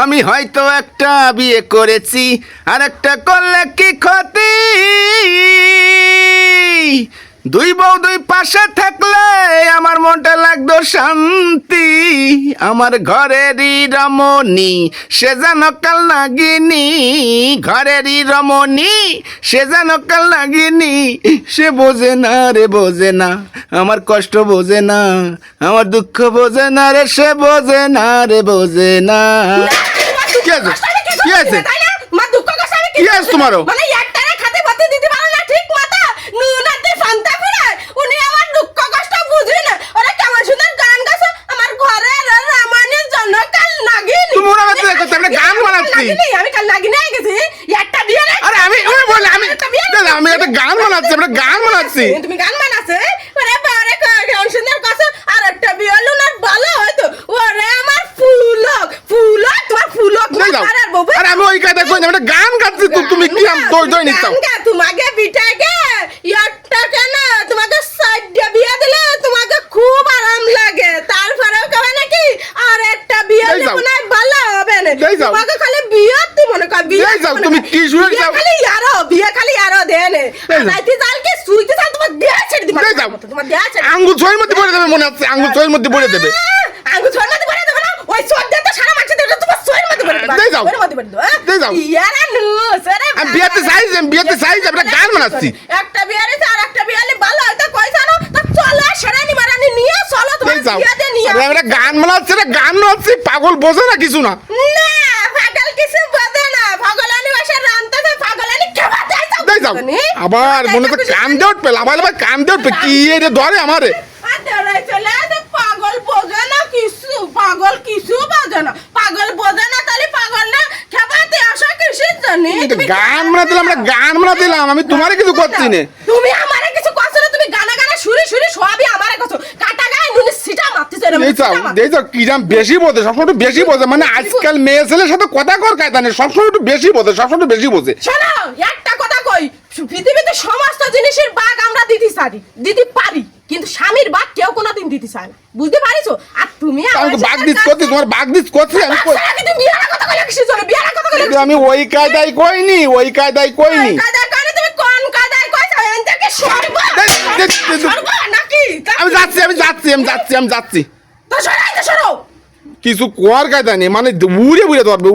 আমি হয়তো একটা বিয়ে করেছি আর একটা করলে কি ক্ষতি, দুই বউ দুই পাশে থাকলে আমার মনটা লাগতো শান্তি। আমার ঘরেরই রমণী সে যেন কাল নাগিনী, ঘরেরই রমণী সে যেন কাল নাগিনী। সে বোঝে না রে বোঝে না, আমার কষ্ট বোঝে না, আমার দুঃখ বোঝে না রে, সে বোঝে না রে বোঝে না। কি আছে কি আছে কি আছে তোমারও? আমি একটা গান বানাচ্ছি, একটা গান বানাচ্ছি। তুমি গান বানাচ্ছে ওরে বারে কেমন সুন্দর কথা। আর একটা বিয়ে হলো না ভালো হয়তো। ওরে আমার ফুলক ফুলক তোমার ফুলক আর বাবু আরে আমি ওই কথা কই না, একটা গান গাচ্ছি। তুমি কি আম দই দই নিছো? তোমাকে বিটাকে ইয়ারটা কেন তোমাকে সাইডে বিয়ে দিলে তোমাকে খুব আরাম লাগে। তারপরেও কবে নাকি আর একটা বিয়ে দেব না ভালো হবে না। তোমাকে খালি বিয়ে তুই মনে কর বিয়ে যাও। তুমি কি শুনে যাও? খালি ইয়ারো বিয়ে খালি ইয়ারো দেনে রাইতে জালকে সুইতে জাল তোমার দেয়া ছেড়ে দিবা। তোমার দেয়া ছেড়ে আঙ্গুল ছয়ের মধ্যে পড়ে দেবে মনে হচ্ছে, আঙ্গুল ছয়ের মধ্যে পড়ে দেবে। আঙ্গুল ছয়ের মধ্যে পড়ে দেবে না, ওই ছয় দিয়ে তো সারা মাছ দেবে তোমার ছয়ের মধ্যে পড়ে দেবে। যাও ছয়ের মধ্যে পড়ে দেবে। যাও ইয়ারা নু সরে আমি বিয়েতে চাই একটা গান বানাচ্ছি। একটা বিয়ারে আর একটা বিয়ালে ভালো হয়তো কই জানো তো চলো সেরানি মারানি নিয়ে চলো তোমার বিয়াতে নিয়ে একটা গান বানাচ্ছি, একটা গান বানাচ্ছি। পাগল বোঝে না কিছু না। না পাগল কিছু বোঝে না, পাগলানি বসে রান্তাছে পাগলানি খাওয়া দেয় তো যাও আবার মনে তো কান দিয়ে উঠবে, আবার কান দিয়ে উঠবে। কি রে ধরে আমারে চলে পাগল বোঝে না কিছু, পাগল কিছু বোঝে না, পাগল বোঝে না তাহলে পাগল না খাবাতে আসা কিসের জন্য? গান বানা দিলাম, আমরা গান বানা দিলাম। আমি তোমারে কিছু করছি না। তুমি আমারে কিছু করছো না, তুমি গানা গানা সুরি সুরি সবই আমারে করছো। কাটা গায়ে নুনি সিটা মারতেছ রে। দেখো কিরাম বেশি বোঝে, সবসময় একটু বেশি বোঝে। মানে আজকাল মেয়ে ছেলের সাথে কথা কর কায়দা নেই, সবসময় একটু বেশি বোঝে, সবসময় একটু বেশি বোঝে। শোনো একটা কথা কই, পৃথিবীতে সমস্ত জিনিসের ভাগ আমরা দিতে পারি, কিন্তু স্বামীর ভাগ কেউ কোনোদিন দিতে চায় না, বুঝতে পারিছো? আর তুমি আমাকে বাগ দিস করছিস, তোমার বাগ দিস করছিস। আমি তুমি বিয়ার কথা কইলে কিসের জন্য? বিয়ার কথা কইলে আমি ওই কায়দায় কইনি, ওই কায়দায় কইনি। কায়দা করে তুমি কোন কায়দায় কইছো? এনটাকে সর্ব নাকি? আমি যাচ্ছি। তো সরাই তো সরো। কিছু কোয়ার কায়দা নেই, মানে উড়ে ধরবে।